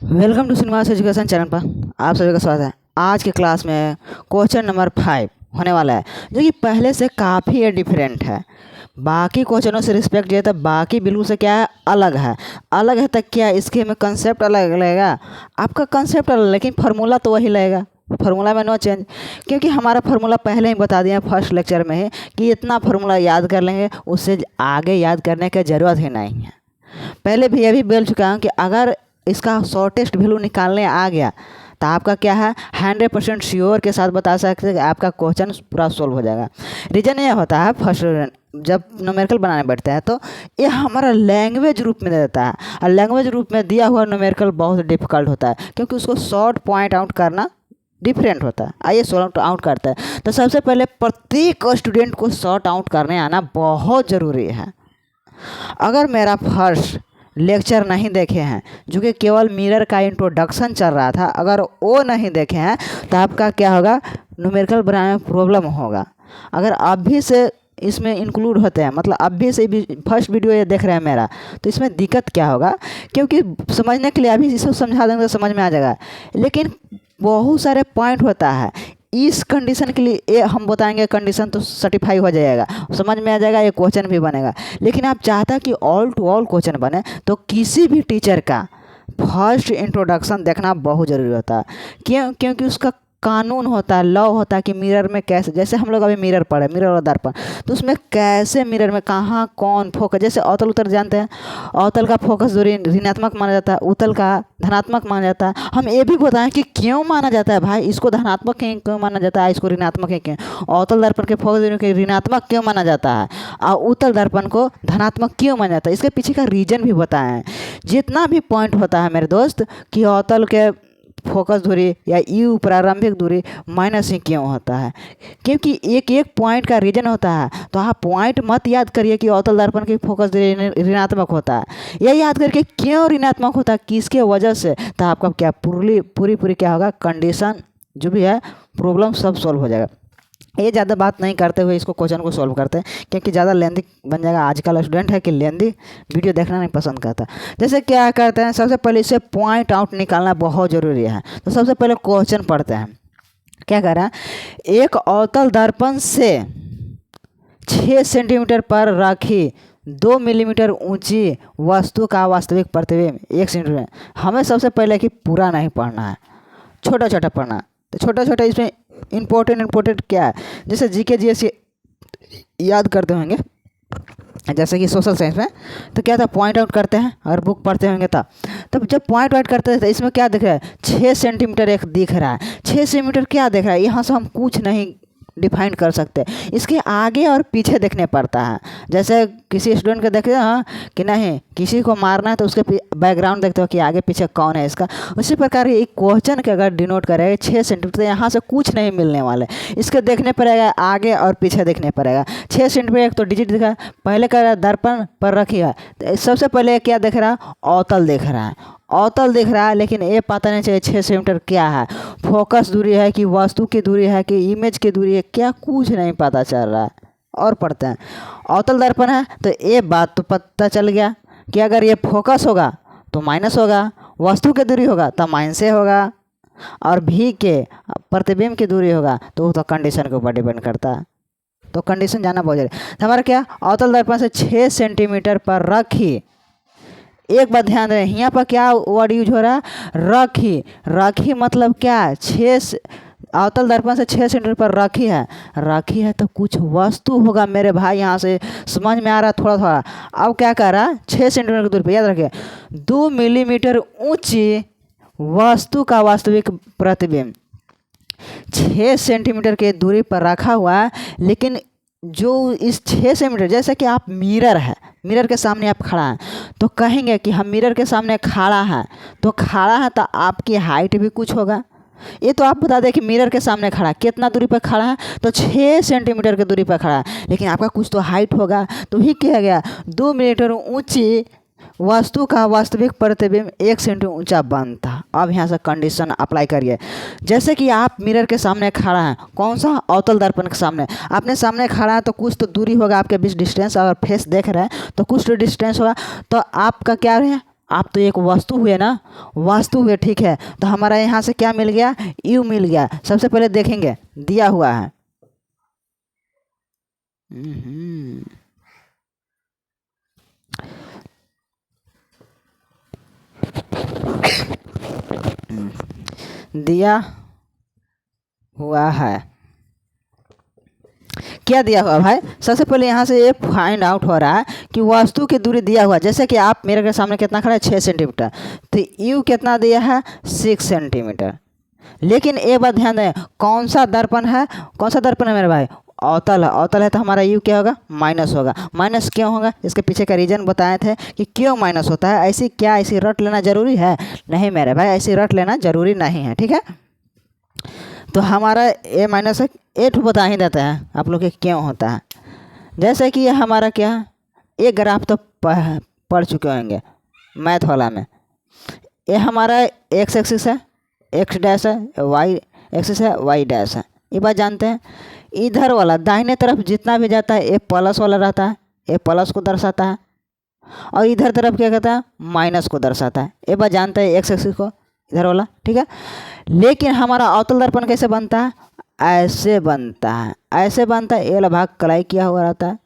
Welcome to Srinivas education channel पर आप सभी का स्वागत है। आज के क्लास में क्वेश्चन नंबर 5 होने वाला है, जो कि पहले से काफ़ी डिफरेंट है। बाकी क्वेश्चनों से रिस्पेक्ट दिया था, बाकी बिल्कुल से क्या है, अलग है। अलग है तक क्या, इसके में कंसेप्ट अलग लगेगा, आपका कंसेप्ट अलग, लेकिन फार्मूला तो वही लगेगा। फार्मूला में नो चेंज, क्योंकि हमारा फार्मूला पहले ही बता दिया फर्स्ट लेक्चर में ही कि इतना फार्मूला याद कर लेंगे, उससे आगे याद करने की ज़रूरत ही नहीं है। पहले भी अभी बोल चुका हूँ कि अगर इसका शॉर्टेस्ट वैल्यू निकालने आ गया तो आपका क्या है, 100% श्योर के साथ बता सकते हैं कि आपका क्वेश्चन पूरा सॉल्व हो जाएगा। रीज़न ये होता है, फर्स्ट जब न्यूमेरिकल बनाने बैठते हैं तो ये हमारा लैंग्वेज रूप में देता है, और लैंग्वेज रूप में दिया हुआ न्यूमेरिकल बहुत डिफिकल्ट होता है, क्योंकि उसको शॉर्ट पॉइंट आउट करना डिफरेंट होता है। आइए शॉर्ट आउट करते हैं। तो सबसे पहले प्रत्येक स्टूडेंट को शॉर्ट आउट करने आना बहुत ज़रूरी है। अगर मेरा फर्स्ट लेक्चर नहीं देखे हैं, जो कि केवल मिरर का इंट्रोडक्शन चल रहा था, अगर वो नहीं देखे हैं तो आपका क्या होगा, न्यूमेरिकल बनाने में प्रॉब्लम होगा। अगर अभी से इसमें इंक्लूड होते हैं, मतलब अभी से भी फर्स्ट वीडियो ये देख रहे हैं मेरा, तो इसमें दिक्कत क्या होगा, क्योंकि समझने के लिए अभी इसको समझा देंगे तो समझ में आ जाएगा, लेकिन बहुत सारे पॉइंट होता है। इस कंडीशन के लिए ये हम बताएंगे, कंडीशन तो सर्टिफाई हो जाएगा, समझ में आ जाएगा, ये क्वेश्चन भी बनेगा। लेकिन आप चाहता कि ऑल टू ऑल क्वेश्चन बने, तो किसी भी टीचर का फर्स्ट इंट्रोडक्शन देखना बहुत ज़रूरी होता है। क्योंकि उसका कानून होता है, लॉ होता है कि मिरर में कैसे, जैसे हम लोग अभी मिरर पढ़े, मिरर और दर्पण, तो उसमें कैसे मिरर में कहाँ कौन फोकस, जैसे अवतल उत्तल जानते हैं, अवतल का फोकस दूरी ऋणात्मक माना जाता है, उत्तल का धनात्मक माना जाता है। हम ये भी बताएं कि क्यों माना जाता है भाई, इसको धनात्मक क्यों माना जाता है, इसको ऋणात्मक क्यों, अवतल दर्पण के फोकस दूरी को ऋणात्मक क्यों माना जाता है और उत्तल दर्पण को धनात्मक क्यों माना जाता है, इसके पीछे का रीजन भी बताएं। जितना भी पॉइंट होता है मेरे दोस्त, कि अवतल के फोकस दूरी या यू प्रारंभिक दूरी माइनस ही क्यों होता है, क्योंकि एक एक पॉइंट का रीजन होता है। तो आप पॉइंट मत याद करिए कि अवतल दर्पण की फोकस दूरी ऋणात्मक होता है, यह याद करके क्यों ऋणात्मक होता है, किसके वजह से, तो आपका क्या पूरी क्या होगा, कंडीशन जो भी है, प्रॉब्लम सब सॉल्व हो जाएगा। ये ज़्यादा बात नहीं करते हुए इसको क्वेश्चन को सॉल्व करते हैं, क्योंकि ज़्यादा लेंदी बन जाएगा। आजकल स्टूडेंट है कि लेंदी वीडियो देखना नहीं पसंद करता। जैसे क्या करते हैं, सबसे पहले इसे पॉइंट आउट निकालना बहुत ज़रूरी है। तो सबसे पहले क्वेश्चन पढ़ते हैं। क्या कह रहा है, एक अवतल दर्पण से 6 सेंटीमीटर पर रखी 2 मिलीमीटर ऊंची वस्तु का वास्तविक प्रतिबिंब 1 सेंटीमीटर। हमें सबसे पहले कि पूरा नहीं पढ़ना है, छोटा छोटा पढ़ना है। तो छोटा छोटा इसमें इम्पोर्टेंट क्या है, जैसे जीके जीएस याद करते होंगे, जैसे कि सोशल साइंस में तो क्या था, पॉइंट आउट करते हैं, अगर बुक पढ़ते होंगे तब जब पॉइंट आउट करते हैं तो इसमें क्या दिख रहा है, 6 सेंटीमीटर एक दिख रहा है। 6 सेंटीमीटर क्या दिख रहा है, यहाँ से हम कुछ नहीं डिफाइन कर सकते, इसके आगे और पीछे देखने पड़ता है। जैसे किसी स्टूडेंट को देखते हैं कि नहीं, किसी को मारना है तो उसके बैकग्राउंड देखते हो कि आगे पीछे कौन है इसका। उसी प्रकार एक क्वेश्चन के अगर डिनोट करेगा 6 सेंटीमीटर, तो यहाँ से कुछ नहीं मिलने वाले, इसके देखने पड़ेगा, आगे और पीछे देखने पड़ेगा। 6 सेंटीमीटर एक तो डिजिट दिखा, पहले का दर्पण पर रखी है, तो सबसे पहले क्या दिख रहा है, अवतल दिख रहा है, अवतल दिख रहा है, लेकिन ये पता नहीं चाहिए 6 सेंटीमीटर क्या है, फोकस दूरी है कि वस्तु की दूरी है कि इमेज की दूरी है, क्या कुछ नहीं पता चल रहा है। और पढ़ते हैं, अवतल दर्पण है तो ये बात तो पता चल गया कि अगर ये फोकस होगा तो माइनस होगा, वस्तु की दूरी होगा तो माइनस से होगा, और भी के प्रतिबिंब की दूरी होगा तो वो तो कंडीशन के ऊपर डिपेंड करता है। तो कंडीशन जाना बहुत जरूरी। तो हमारा क्या, अवतल दर्पण से 6 सेंटीमीटर पर रखी, एक बात ध्यान दें, यहाँ पर क्या वर्ड यूज हो रहा है, रखी मतलब क्या, 6 अवतल दर्पण से 6 सेंटीमीटर पर रखी है तो कुछ वस्तु होगा मेरे भाई, यहाँ से समझ में आ रहा है थोड़ा थोड़ा। अब क्या कर रहा है, 6 सेंटीमीटर की दूरी पर, याद रखिए 2 मिलीमीटर ऊंची वस्तु का वास्तविक प्रतिबिंब 6 सेंटीमीटर के दूरी पर रखा हुआ है। लेकिन जो इस 6 सेंटीमीटर, जैसे कि आप मिरर है, मिरर के सामने आप खड़ा हैं, तो कहेंगे कि हम मिरर के सामने खड़ा है, तो आपकी हाइट भी कुछ होगा। ये तो आप बता दें कि मिरर के सामने खड़ा, कितना दूरी पर खड़ा है, तो 6 सेंटीमीटर की दूरी पर खड़ा है, लेकिन आपका कुछ तो हाइट होगा। तो ही किया गया, 2 मिलीमीटर ऊंची वस्तु का वास्तविक प्रतिबिंब 1 सेंटीमीटर ऊंचा बनता। अब यहाँ से कंडीशन अप्लाई करिए, जैसे कि आप मिरर के सामने खड़ा हैं, कौन सा, अवतल दर्पण के सामने, आपने सामने खड़ा है तो कुछ तो दूरी होगा आपके बीच, डिस्टेंस, अगर फेस देख रहे हैं तो कुछ तो डिस्टेंस होगा, तो आपका क्या है, आप तो एक वस्तु हुए ना, वस्तु हुए, ठीक है। तो हमारा यहाँ से क्या मिल गया, यू मिल गया। सबसे पहले देखेंगे दिया हुआ है। दिया हुआ है, क्या दिया हुआ भाई, सबसे पहले यहाँ से ये फाइंड आउट हो रहा है कि वस्तु की दूरी दिया हुआ, जैसे कि आप मेरे के सामने कितना खड़ा है 6 सेंटीमीटर, तो यू कितना दिया है 6 सेंटीमीटर। लेकिन एक बात ध्यान दें, कौन सा दर्पण है, कौन सा दर्पण है मेरे भाई, अवतल है। अवतल है तो हमारा यू क्या होगा, माइनस होगा। माइनस क्यों होगा, इसके पीछे का रीजन बताए थे कि क्यों माइनस होता है। ऐसी क्या ऐसी रट लेना जरूरी है, नहीं मेरे भाई, ऐसी रट लेना जरूरी नहीं है, ठीक है। तो हमारा ए माइनस ए टू बता ही देता है आप लोग के क्यों होता है। जैसे कि ये हमारा क्या है, ये ग्राफ तो पढ़ चुके होंगे मैथ वाला में। ये हमारा एक्स एक्सिस है, एक्स डैश है, वाई एक्सिस है, वाई डैश है, ये बात जानते हैं। इधर वाला दाहिने तरफ जितना भी जाता है ये प्लस वाला रहता है, ये प्लस को दर्शाता है। और इधर तरफ क्या कहता है, माइनस को दर्शाता है। ये बात जानते हैं एक्स एक्सिस को, इधर वाला, ठीक है। लेकिन हमारा अवतल दर्पण कैसे बनता है, ऐसे बनता है, ऐसे बनता है। ये भाग कलाई किया हुआ रहता है।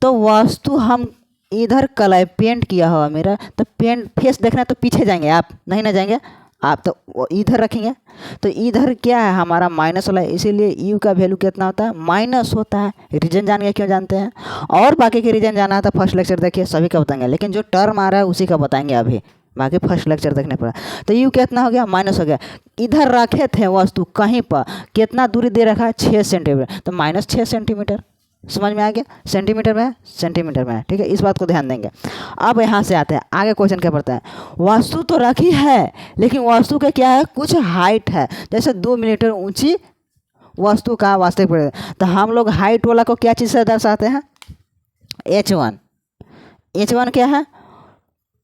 तो वस्तु हम इधर कलाई पेंट किया हुआ मेरा, तो पेंट फेस देखना है तो पीछे जाएंगे आप, नहीं ना जाएंगे आप, तो इधर रखेंगे। तो इधर क्या है हमारा माइनस वाला, इसीलिए यू का वैल्यू कितना होता है, माइनस होता है। रीजन जान गए क्यों जानते हैं, और बाकी के रीजन जाना है तो फर्स्ट लेक्चर देखिए, सभी का बताएंगे। लेकिन जो टर्म आ रहा है उसी का बताएंगे अभी, बाकी फर्स्ट लेक्चर देखने पड़ा। तो यू कितना हो गया, माइनस हो गया। इधर रखे थे वस्तु कहीं पर, कितना दूरी दे रखा है 6 सेंटीमीटर, तो माइनस 6 सेंटीमीटर। समझ में आ गया, सेंटीमीटर में है, सेंटीमीटर में है, ठीक है। इस बात को ध्यान देंगे। अब यहाँ से आते हैं आगे, क्वेश्चन क्या पड़ता है, वस्तु तो रखी है लेकिन वस्तु के क्या है, कुछ हाइट है। जैसे 2 मीटर ऊंची वस्तु का वास्तविक, तो हम लोग हाइट वाला को क्या चीज़ से दर्शाते हैं, H1। H1 क्या है,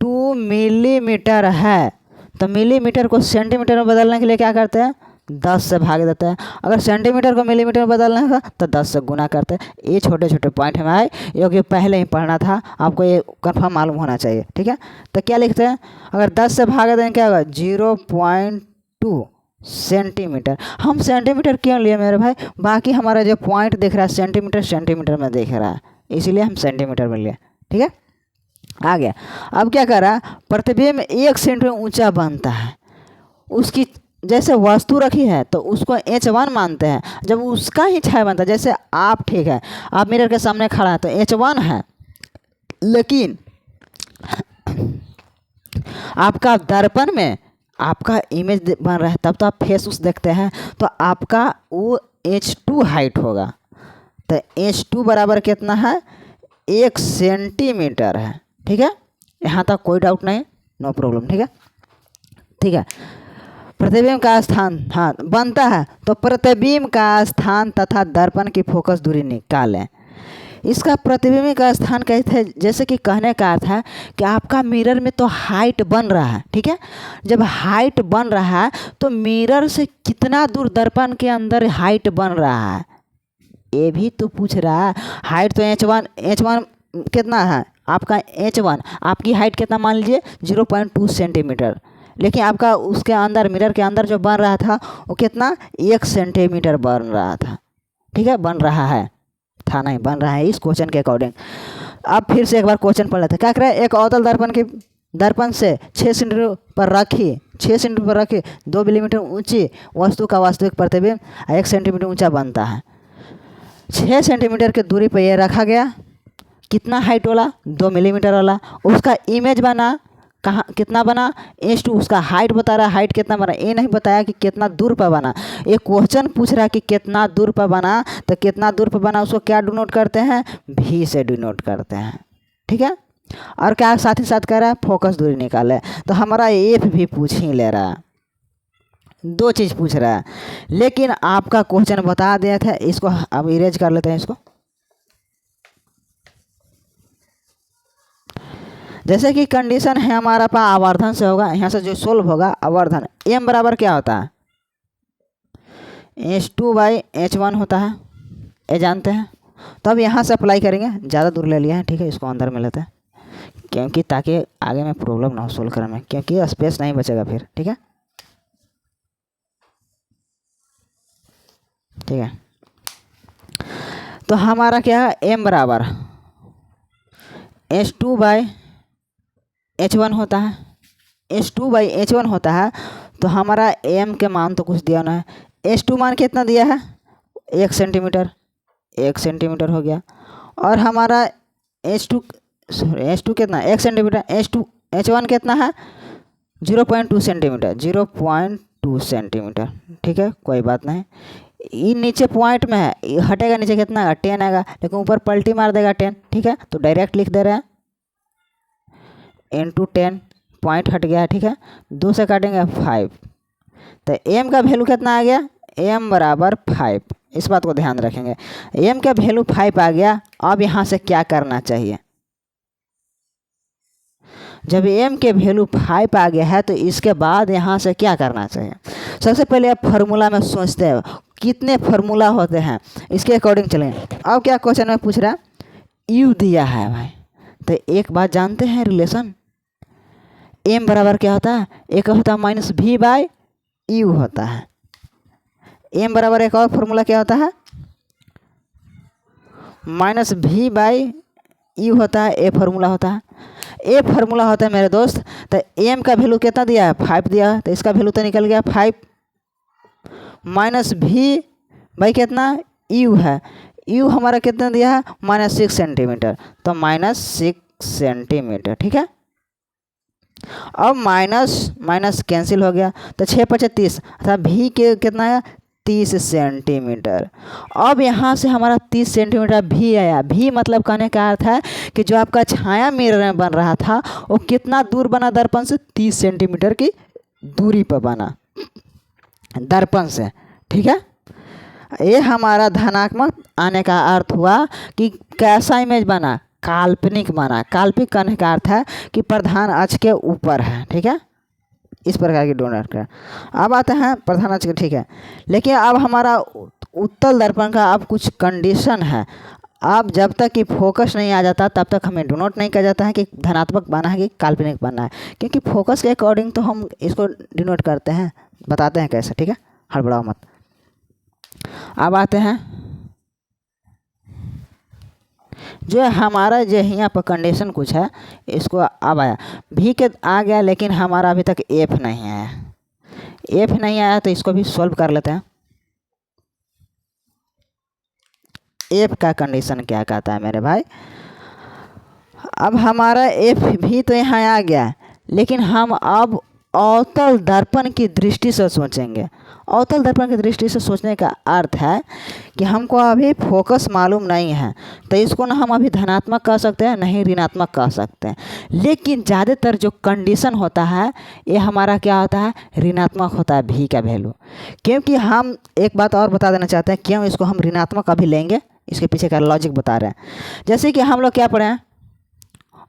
2 मिलीमीटर है। तो मिलीमीटर को सेंटीमीटर में बदलने के लिए क्या करते हैं, 10 से भाग देते हैं। अगर सेंटीमीटर को मिलीमीटर में बदलना है तो 10 से गुना करते हैं। ये छोटे छोटे पॉइंट हमें आए, ये पहले ही पढ़ना था, आपको ये कंफर्म मालूम होना चाहिए, ठीक है। तो क्या लिखते हैं, अगर 10 से भाग दें क्या होगा, 0.2 सेंटीमीटर। हम सेंटीमीटर क्यों लिए मेरे भाई, बाकी हमारा जो पॉइंट दिख रहा है सेंटीमीटर, सेंटीमीटर में दिख रहा है, इसीलिए हम सेंटीमीटर में लिए, ठीक है। आ गया। अब क्या कर रहा है, प्रतिबिंब 1 सेंटीमीटर ऊंचा बनता है। उसकी जैसे वस्तु रखी है तो उसको H1 मानते हैं, जब उसका ही छाया बनता है। जैसे आप, ठीक है, आप मिरर के सामने खड़ा है तो H1 है, लेकिन आपका दर्पण में आपका इमेज बन रहा है, तब तो आप फेस उस देखते हैं, तो आपका वो H2 हाइट होगा। तो H2 बराबर कितना है, 1 सेंटीमीटर है, ठीक है। यहाँ तक कोई डाउट नहीं, नो प्रॉब्लम, ठीक है, ठीक है। प्रतिबिंब का स्थान, हाँ बनता है, तो प्रतिबिंब का स्थान तथा दर्पण की फोकस दूरी निकालें। इसका प्रतिबिंब का स्थान कहते हैं, जैसे कि कहने का अर्थ है कि आपका मिरर में तो हाइट बन रहा है, ठीक है। जब हाइट बन रहा है तो मिरर से कितना दूर दर्पण के अंदर हाइट बन रहा है, ये भी तो पूछ रहा है। हाइट तो H1 कितना है आपका, H1 आपकी हाइट कितना मान लीजिए 0.2 सेंटीमीटर, लेकिन आपका उसके अंदर मिरर के अंदर जो बन रहा था वो कितना, 1 सेंटीमीटर बन रहा था, ठीक है, बन रहा है, था नहीं, बन रहा है इस क्वेश्चन के अकॉर्डिंग। अब फिर से एक बार क्वेश्चन पढ़ लेते हैं। क्या करें, एक अवतल दर्पण की दर्पण से 6 सेंटीमीटर पर रखी, 6 सेंटीमीटर पर रखी 2 मिलीमीटर ऊंची वस्तु का वास्तविक प्रतिबिंब 1 सेंटीमीटर ऊंचा बनता है। 6 सेंटीमीटर की दूरी पर यह रखा गया, कितना हाइट वाला, 2 मिलीमीटर वाला। उसका इमेज बना, कहाँ कितना बना, H2 उसका हाइट बता रहा है, हाइट कितना बना, ये नहीं बताया कि कितना दूर पर बना। एक क्वेश्चन पूछ रहा है कि कितना दूर पर बना, तो कितना दूर पर बना उसको क्या डिनोट करते हैं, V से डिनोट करते हैं, ठीक है। और क्या साथ ही साथ कह रहा है, फोकस दूरी निकाले, तो हमारा F भी पूछ ही ले रहा है, 2 चीज़ पूछ रहा है। लेकिन आपका क्वेश्चन बता दिया था, इसको अब इरेज कर लेते हैं इसको। जैसे कि कंडीशन है हमारा पास आवर्धन से होगा, यहाँ से जो सोल्व होगा आवर्धन, m बराबर क्या होता है, H2/H1 होता है, ये जानते हैं। तो अब यहाँ से अप्लाई करेंगे, ज़्यादा दूर ले लिया है, ठीक है, इसको अंदर में लेते हैं। क्योंकि ताकि आगे में प्रॉब्लम ना हो सोल्व करने में, क्योंकि स्पेस नहीं बचेगा फिर। ठीक है, ठीक है। तो हमारा क्या है, m बराबर H2/H1 होता है, H2/H1 होता है। तो हमारा m के मान तो कुछ दिया ना है, H2 मान कितना दिया है 1 सेंटीमीटर, 1 सेंटीमीटर हो गया। और हमारा H2 कितना 1 सेंटीमीटर, H1 कितना है 0.2 सेंटीमीटर, 0.2 सेंटीमीटर। ठीक है, कोई बात नहीं। ये नीचे पॉइंट में है, ये हटेगा नीचे कितना आएगा 10 आएगा, लेकिन ऊपर पलटी मार देगा 10। ठीक है, तो डायरेक्ट लिख दे रहे हैं इंटू 10, पॉइंट हट गया है। ठीक है, 2 से काटेंगे 5, तो m का वैल्यू कितना आ गया, m बराबर 5। इस बात को ध्यान रखेंगे, m का वैल्यू 5 आ गया। अब यहाँ से क्या करना चाहिए, जब m के वैल्यू 5 आ गया है तो इसके बाद यहाँ से क्या करना चाहिए। सबसे पहले आप फार्मूला में सोचते हैं कितने फार्मूला होते हैं, इसके अकॉर्डिंग चलेंगे। अब क्या क्वेश्चन में पूछ रहा है, u दिया है भाई, तो एक बात जानते हैं रिलेशन, m बराबर क्या होता है, एक होता है -v/u होता है। m बराबर एक और फार्मूला क्या होता है, -v/u होता है, ए फार्मूला होता है। ए फार्मूला होता है मेरे दोस्त। तो m का वैल्यू कितना दिया है 5 दिया है, तो इसका वैल्यू तो निकल गया 5 -v भाई कितना u है, u हमारा कितना दिया है -6 सेंटीमीटर, तो -6 सेंटीमीटर। ठीक है, अब माइनस कैंसिल हो गया, तो 6 × 5 = 30, अर्थात v के कितना है 30 सेंटीमीटर। अब यहाँ से हमारा 30 सेंटीमीटर भी आया। भी मतलब कहने का अर्थ है कि जो आपका छाया मिरर में बन रहा था वो कितना दूर बना दर्पण से, 30 सेंटीमीटर की दूरी पर बना दर्पण से। ठीक है, ये हमारा धनात्मक आने का अर्थ हुआ कि कैसा इमेज बना, काल्पनिक बना। काल्पनिक कहने का अर्थ है कि प्रधान अक्ष के ऊपर है। ठीक है, इस प्रकार की डोनट कर। अब आते हैं प्रधान अक्ष के। ठीक है, लेकिन अब हमारा उत्तल दर्पण का अब कुछ कंडीशन है। अब जब तक कि फोकस नहीं आ जाता तब तक हमें डोनोट नहीं किया जाता है कि धनात्मक बना है कि काल्पनिक बना है, क्योंकि फोकस के अकॉर्डिंग तो हम इसको डिनोट करते हैं, बताते हैं कैसे। ठीक है, हड़बड़ाओ मत। अब आते हैं जो हमारा जो यहाँ पर कंडीशन कुछ है, इसको अब आया भी के आ गया, लेकिन हमारा अभी तक एफ नहीं आया। एफ नहीं आया तो इसको भी सॉल्व कर लेते हैं। एफ का कंडीशन क्या कहता है मेरे भाई, अब हमारा एफ भी तो यहाँ आ गया, लेकिन हम अब अवतल दर्पण की दृष्टि से सोचेंगे। अवतल दर्पण की दृष्टि से सोचने का अर्थ है कि हमको अभी फोकस मालूम नहीं है, तो इसको ना हम अभी धनात्मक कह सकते हैं नहीं ऋणात्मक कह सकते हैं। लेकिन ज़्यादातर जो कंडीशन होता है ये हमारा क्या होता है, ऋणात्मक होता है भी का वैल्यू। क्योंकि हम एक बात और बता देना चाहते हैं क्यों इसको हम ऋणात्मक अभी लेंगे, इसके पीछे का लॉजिक बता रहे हैं। जैसे कि हम लोग क्या पढ़े हैं,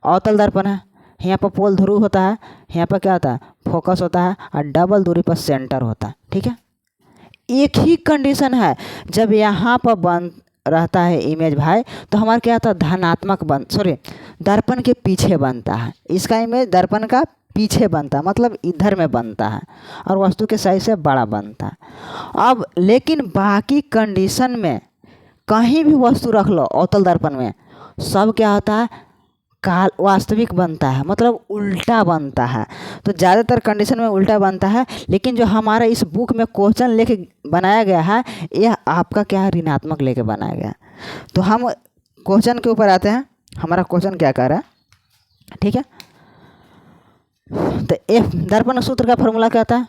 अवतल दर्पण है, यहाँ पर पोल ध्रुव होता है, यहाँ पर क्या होता है फोकस होता है, और डबल दूरी पर सेंटर होता है। ठीक है, एक ही कंडीशन है, जब यहाँ पर बन रहता है इमेज भाई तो हमारा क्या होता है धनात्मक दर्पण के पीछे बनता है। इसका इमेज दर्पण का पीछे बनता है, मतलब इधर में बनता है और वस्तु के साइज से बड़ा बनता है। अब लेकिन बाकी कंडीशन में कहीं भी वस्तु रख लो अवतल दर्पण में, सब क्या होता है काल वास्तविक बनता है, मतलब उल्टा बनता है। तो ज़्यादातर कंडीशन में उल्टा बनता है, लेकिन जो हमारा इस बुक में क्वेश्चन लेके बनाया गया है यह आपका क्या है ऋणात्मक लेके बनाया गया। तो हम क्वेश्चन के ऊपर आते हैं, हमारा क्वेश्चन क्या कह रहा है। ठीक है, तो एफ दर्पण सूत्र का फॉर्मूला क्या था,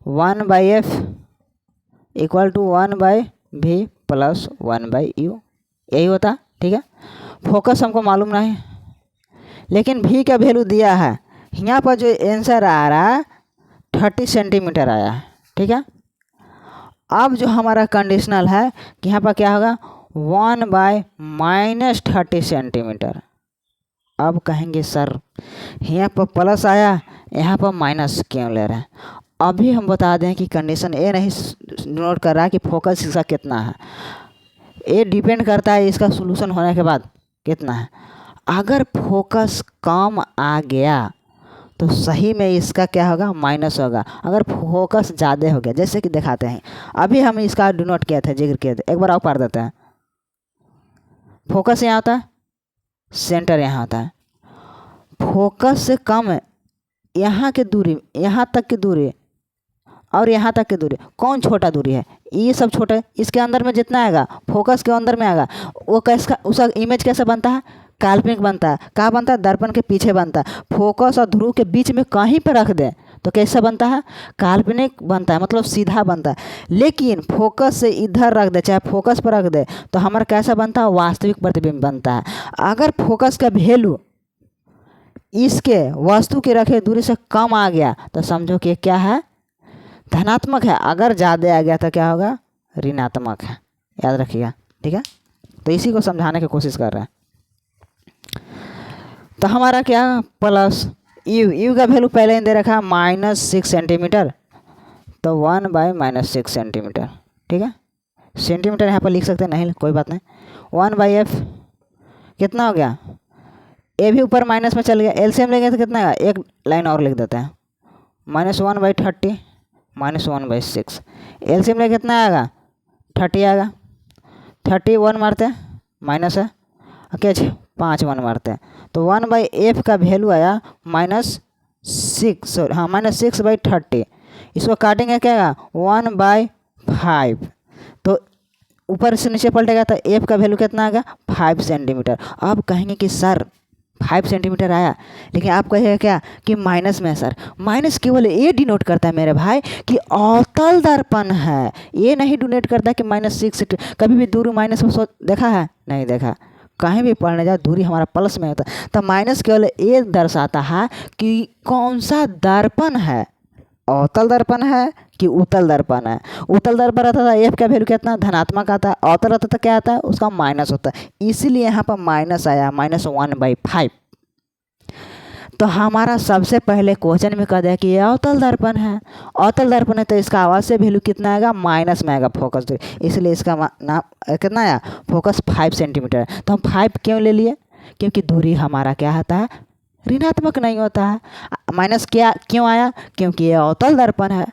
1/f = 1/v + 1/u, यही होता। ठीक है, फोकस हमको मालूम नहीं, लेकिन भी का वैल्यू दिया है। यहाँ पर जो आंसर आ रहा है 30 सेंटीमीटर आया है। ठीक है, अब जो हमारा कंडीशनल है कि यहाँ पर क्या होगा 1/-30 सेंटीमीटर। अब कहेंगे सर यहाँ पर प्लस आया, यहाँ पर माइनस क्यों ले रहे हैं। अभी हम बता दें कि कंडीशन ए नहीं नोट कर रहा है कि फोकस इसका कितना है, ये डिपेंड करता है इसका सोल्यूशन होने के बाद कितना है। अगर फोकस कम आ गया तो सही में इसका क्या होगा, माइनस होगा। अगर फोकस ज़्यादा हो गया, जैसे कि दिखाते हैं, अभी हम इसका डिनोट किया था, जिक्र किया था, एक बार और पढ़ देते हैं। फोकस यहाँ होता है, सेंटर यहाँ होता है। फोकस से कम यहाँ की दूरी, यहाँ तक की दूरी और यहाँ तक की दूरी, कौन छोटा दूरी है, ये सब छोटा है। इसके अंदर में जितना आएगा, फोकस के अंदर में आएगा, वो कैसा, उसका इमेज कैसे बनता है, काल्पनिक बनता है। कहाँ बनता है, दर्पण के पीछे बनता है। फोकस और ध्रुव के बीच में कहीं पर रख दें तो कैसा बनता है, काल्पनिक बनता है, मतलब सीधा बनता है। लेकिन फोकस से इधर रख दे, चाहे फोकस पर रख दे, तो हमारा कैसा बनता है, वास्तविक प्रतिबिंब बनता है। अगर फोकस का वैल्यू इसके वस्तु के रखे दूरी से कम आ गया तो समझो कि क्या है, धनात्मक है। अगर ज़्यादा आ गया तो क्या होगा, ऋणात्मक है। याद रखिएगा, ठीक है। तो इसी को समझाने की कोशिश कर रहे हैं। तो हमारा क्या, प्लस यू का वैल्यू पहले ही दे रखा है -6 सेंटीमीटर, तो 1/-6 सेंटीमीटर, ठीक है। सेंटीमीटर यहाँ पर लिख सकते हैं, नहीं कोई बात नहीं। 1/f कितना हो गया, ए भी ऊपर माइनस में चल गया, एलसीएम लेंगे तो कितना आएगा, एक लाइन और लिख देते हैं, -1/30 -1/6। एलसीएम लेंगे कितना आएगा, 30 आएगा। 30 1 मारते हैं, माइनस है, ओके, 5 1 मारते हैं, तो 1/f का वैल्यू आया -6, हाँ -6/30। इसको काटेंगे क्या आएगा, 1/5। तो ऊपर से नीचे पलटेगा तो एफ का वैल्यू कितना आएगा, 5 सेंटीमीटर। अब कहेंगे कि सर 5 सेंटीमीटर आया, लेकिन आप कहेंगे क्या कि माइनस में है। सर माइनस केवल ये डिनोट करता है मेरे भाई कि अवतल दर्पण है, ये नहीं डिनोट करता कि -6। कभी भी दूरी माइनस में देखा है, नहीं देखा। कहीं भी पढ़ने जाओ दूरी हमारा प्लस में होता है, तो माइनस केवल ये दर्शाता है कि कौन सा दर्पण है, अवतल दर्पण है कि उत्तल दर्पण है। उत्तल दर्पण रहता था एफ का वैल्यू कितना, धनात्मक आता है। अवतल रहता था क्या आता है, उसका माइनस होता है, इसीलिए यहाँ पर माइनस आया, -1/5। तो हमारा सबसे पहले क्वेश्चन में कह दिया कि ये अवतल दर्पण है। अवतल दर्पण है तो इसका आवाज से वैल्यू कितना आएगा, माइनस में आएगा फोकस दूरी, इसलिए इसका नाम कितना आया, फोकस 5 सेंटीमीटर। तो हम 5 क्यों ले लिए, क्योंकि दूरी हमारा क्या होता है, ऋणात्मक नहीं होता है। माइनस क्या क्यों आया, क्योंकि ये अवतल दर्पण है।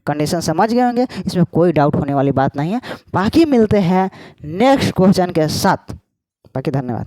कंडीशन समझ गए होंगे, इसमें कोई डाउट होने वाली बात नहीं है। बाकी मिलते हैं नेक्स्ट क्वेश्चन के साथ। बाकी धन्यवाद।